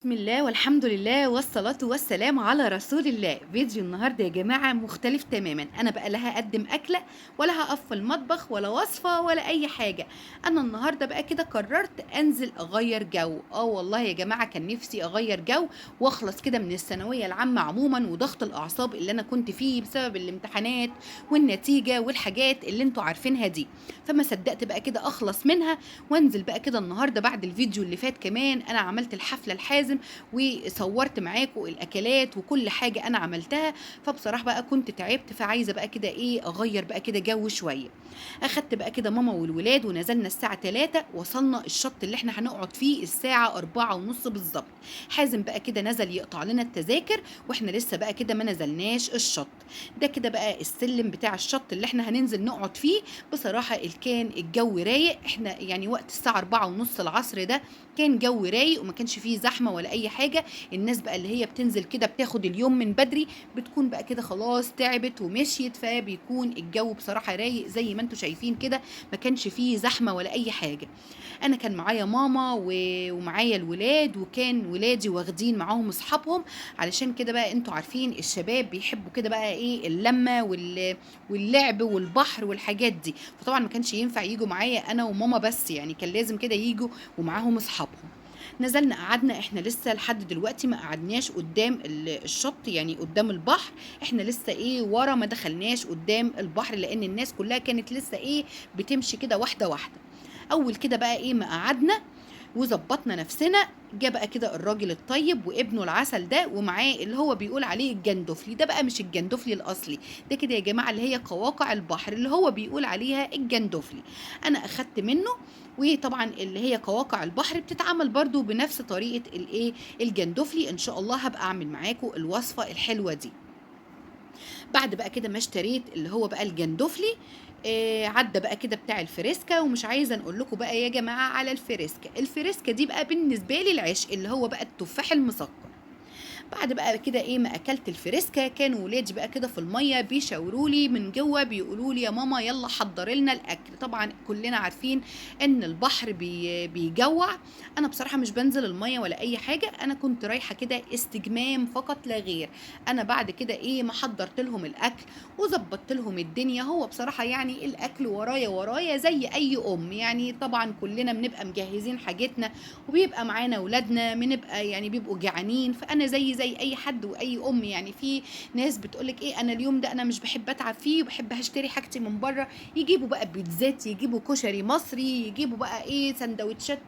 بسم الله والحمد لله والصلاة والسلام على رسول الله. فيديو النهاردة يا جماعة مختلف تماما. أنا بقى لا هقدم أكلة ولا هقف في المطبخ ولا وصفة ولا أي حاجة. أنا النهاردة بقى كده قررت أنزل أغير جو. والله يا جماعة كان نفسي أغير جو وأخلص كده من الثانوية العامة عموما وضغط الأعصاب اللي أنا كنت فيه بسبب الامتحانات والنتيجة والحاجات اللي انتوا عارفينها دي. فما صدقت بقى كده أخلص منها وانزل بقى كده النهاردة بعد الفيديو اللي فات. كمان أنا عملت الحفلة الحازم وصورت معاكم الاكلات وكل حاجه انا عملتها. فبصراحه بقى كنت تعبت، فعايزه بقى كده اغير بقى كده جو شويه. اخدت بقى كده ماما والولاد ونزلنا الساعه 3، وصلنا الشط اللي احنا هنقعد فيه الساعه 4 ونص بالظبط. حازم بقى كده نزل يقطع لنا التذاكر واحنا لسه بقى كده ما نزلناش الشط. ده كده بقى السلم بتاع الشط اللي احنا هننزل نقعد فيه. بصراحه كان الجو رايق، احنا يعني وقت الساعه 4 ونص العصر ده كان جو رايق وما كانش فيه زحمه ولا اي حاجه. الناس بقى اللي هي بتنزل كده بتاخد اليوم من بدري بتكون بقى كده خلاص تعبت ومشيت، فبيكون الجو بصراحه رايق زي ما انتم شايفين كده. ما كانش فيه زحمه ولا اي حاجه. انا كان معايا ماما ومعايا الولاد، وكان ولادي واخدين معاهم اصحابهم. علشان كده بقى انتوا عارفين الشباب بيحبوا كده بقى اللمه واللعب والبحر والحاجات دي. فطبعا ما كانش ينفع يجوا معايا انا وماما بس، يعني كان لازم كده يجوا ومعاهم اصحابهم. نزلنا قعدنا، احنا لسه لحد دلوقتي ما قعدناش قدام الشط، يعني قدام البحر. احنا لسه ورا ما دخلناش قدام البحر، لان الناس كلها كانت لسه بتمشي كده واحده واحده. اول كده بقى ما قعدنا وظبطنا نفسنا، جه بقى كده الراجل الطيب وابنه العسل ده ومعاه اللي هو بيقول عليه الجندفلي. ده بقى مش الجندفلي الاصلي، ده كده يا جماعه اللي هي قواقع البحر اللي هو بيقول عليها الجندفلي. انا اخدت منه. وطبعا اللي هي قواقع البحر بتتعمل برضو بنفس طريقه الجندفلي. ان شاء الله هبقى اعمل معاكم الوصفه الحلوه دي. بعد بقى كده ما اشتريت اللي هو بقى الجندفلي، عدى بقى كده بتاع الفريسكا. ومش عايزه نقول لكم بقى يا جماعه على الفريسكا دي بقى بالنسبه لي العشق، اللي هو بقى التفاح المسكر. بعد بقى كده ما اكلت الفريسكا، كانوا ولادي بقى كده في الميه بيشاوروا لي من جوه بيقولوا لي يا ماما يلا حضري لنا الاكل. طبعا كلنا عارفين ان البحر بيجوع. انا بصراحه مش بنزل الميه ولا اي حاجه، انا كنت رايحه كده استجمام فقط لا غير. انا بعد كده ما حضرت لهم الاكل وظبطت لهم الدنيا. هو بصراحه يعني الاكل ورايا ورايا زي اي ام، يعني طبعا كلنا بنبقى مجهزين حاجتنا وبيبقى معانا اولادنا بنبقى يعني بيبقوا جعانين. فانا زي اي حد واي ام، يعني في ناس بتقولك انا اليوم ده انا مش بحب اتعب فيه وبحب اشتري حاجتي من بره. يجيبوا بقى بيتزات، يجيبوا كشري مصري، يجيبوا بقى سندوتشات،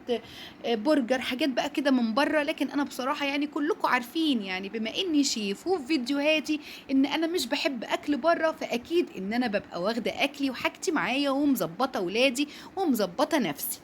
برجر، حاجات بقى كده من بره. لكن انا بصراحه يعني كلكم عارفين، يعني بما اني شيف وفي فيديوهاتي ان انا مش بحب اكل بره، فاكيد ان انا ببقى واخده اكلي وحاجتي معايا ومظبطه ولادي ومظبطه نفسي.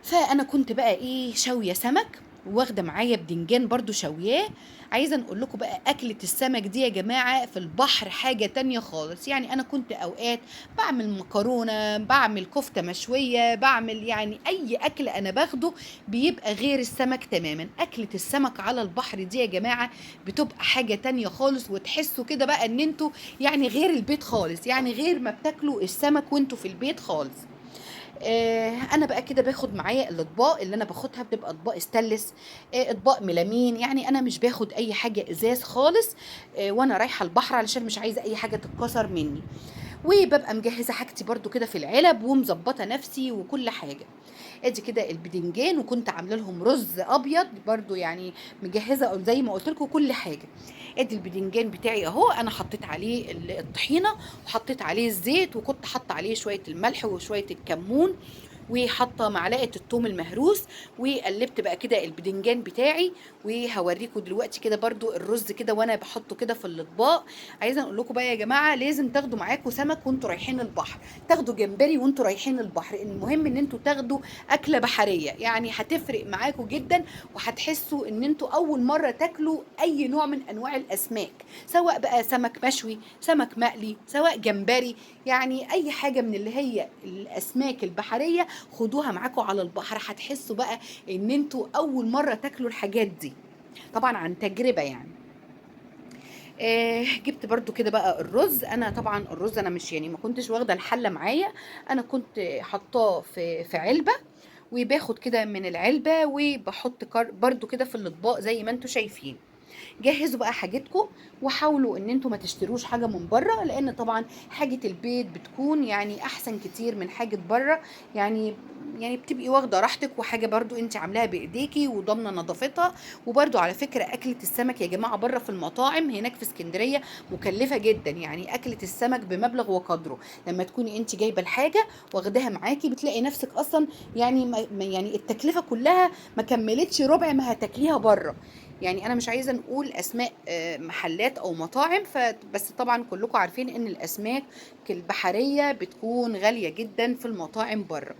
فانا كنت بقى شاويه سمك، واخده معايا بدنجان برضو شوياه. عايزه نقول لكم بقى اكله السمك دي يا جماعه في البحر حاجه تانية خالص. يعني انا كنت اوقات بعمل مكرونه، بعمل كفته مشويه، بعمل يعني اي اكل انا باخده بيبقى غير السمك تماما. اكله السمك على البحر دي يا جماعه بتبقى حاجه تانية خالص، وتحسوا كده بقى ان انتوا يعني غير البيت خالص، يعني غير ما بتاكلوا السمك وانتوا في البيت خالص. انا بقى كده باخد معايا الاطباق اللي انا باخدها بتبقى اطباق استانلس، اطباق ميلامين. يعني انا مش باخد اي حاجه ازاز خالص وانا رايحه البحر، علشان مش عايزه اي حاجه تتكسر مني. وببقى مجهزه حاجتي برضو كده في العلب ومظبطه نفسي وكل حاجه. ادي كده البدنجان، وكنت عامله لهم رز ابيض برضو، يعني مجهزه زي ما قلت لكم كل حاجه. ادي البدنجان بتاعي اهو، انا حطيت عليه الطحينه وحطيت عليه الزيت، وكنت حاطه عليه شويه الملح وشويه الكمون وحاطه معلقه الثوم المهروس. وقلبت بقى كده البدنجان بتاعي. وهوريكم دلوقتي كده برضو الرز كده وانا بحطه كده في الاطباق. عايزه اقول لكم بقى يا جماعه لازم تاخدوا معاكم سمك وانتوا رايحين البحر، تاخدوا جمبري وانتوا رايحين البحر. المهم ان انتوا تاخدوا اكله بحريه، يعني هتفرق معاكم جدا. وهتحسوا ان انتوا اول مره تاكلوا اي نوع من انواع الاسماك، سواء بقى سمك مشوي، سمك مقلي، سواء جمبري. يعني اي حاجه من اللي هي الاسماك البحريه خدوها معاكم على البحر، هتحسوا بقى ان انتوا اول مره تاكلوا الحاجات دي، طبعا عن تجربه يعني. جبت برضو كده بقى الرز. انا طبعا الرز انا مش يعني ما كنتش واخده الحله معايا، انا كنت حطاه في علبه. وباخد كده من العلبة وبحط برضو كده في الاطباق زي ما انتوا شايفين. جهزوا بقى حاجتكم، وحاولوا ان انتوا ما تشتروش حاجه من بره، لان طبعا حاجه البيت بتكون يعني احسن كتير من حاجه بره. يعني بتبقي واخده راحتك، وحاجه برضو انت عاملاها بايديكي وضامنه نظافتها. وبرضو على فكره اكله السمك يا جماعه بره في المطاعم هناك في اسكندريه مكلفه جدا، يعني اكله السمك بمبلغ وقدره. لما تكوني انت جايبه الحاجه واخداها معاكي بتلاقي نفسك اصلا يعني يعني التكلفه كلها ما كملتش ربع ما هتاكليها بره. يعني انا مش عايزه نقول اسماء محلات او مطاعم، فبس طبعا كلكم عارفين ان الاسماك البحريه بتكون غاليه جدا في المطاعم بره.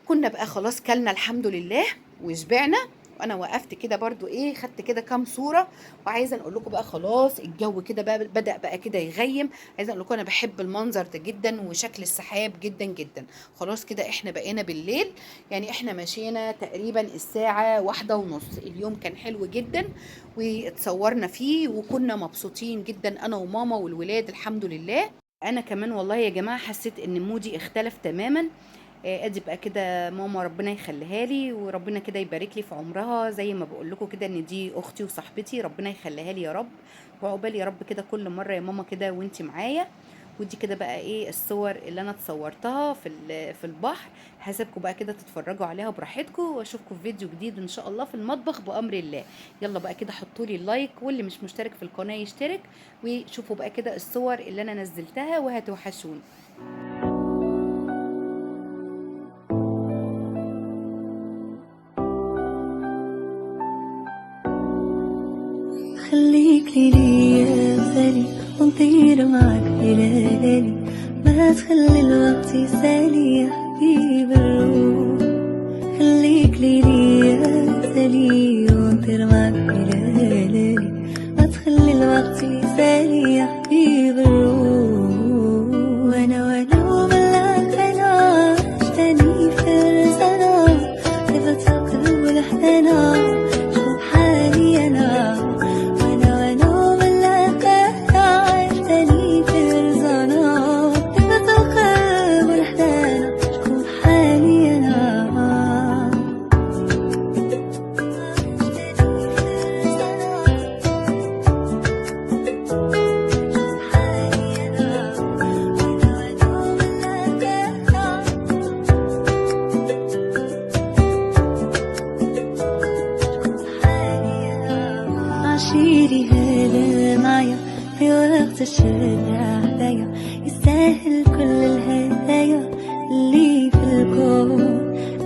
كنا بقى خلاص كلنا الحمد لله وشبعنا. وانا وقفت كده برضو ايه، خدت كده كام صوره. وعايزه اقول لكم بقى خلاص الجو كده بقى بدأ بقى كده يغيم. عايزه اقول لكم انا بحب المنظر ده جدا وشكل السحاب جدا جدا. خلاص كده احنا بقينا بالليل، يعني احنا مشينا تقريبا الساعه 1:30. اليوم كان حلو جدا واتصورنا فيه وكنا مبسوطين جدا انا وماما والولاد الحمد لله. انا كمان والله يا جماعه حسيت ان مودي اختلف تماما. ادي بقى كده ماما ربنا يخليها لي، وربنا كده يبارك لي في عمرها، زي ما بقول لكم كده ان دي اختي وصاحبتي، ربنا يخليها لي يا رب. وعقبال يا رب كده كل مره يا ماما كده وانتي معايا. ودي كده بقى ايه الصور اللي انا اتصورتها في البحر. هسيبكم بقى كده تتفرجوا عليها براحتكم، واشوفكم في فيديو جديد ان شاء الله في المطبخ بامر الله. يلا بقى كده حطوا لي اللايك، واللي مش مشترك في القناه يشترك، وشوفوا بقى كده الصور اللي انا نزلتها وهتوحشوني. خليك ليا مثالي ونطير معاك ليالي، ما تخلي الوقت يسالي يا حبيب الروح. خليك ليا مثالي ونطير معاك ليالي، ما تخلي الوقت يسالي يا حبيب الروح. وانا وملاك انا عشتني فرسنا، كيف تقلب الحنا شوف حالي انا. عشيري هذا معايا في وقت الشدة عليا، يستاهل كل الهدايا اللي في الكون.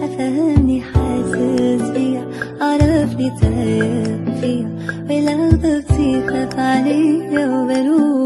أفهمني حاسس بيا، عرفني تايه فيا، ولو ضبطي خاف عليا وبروح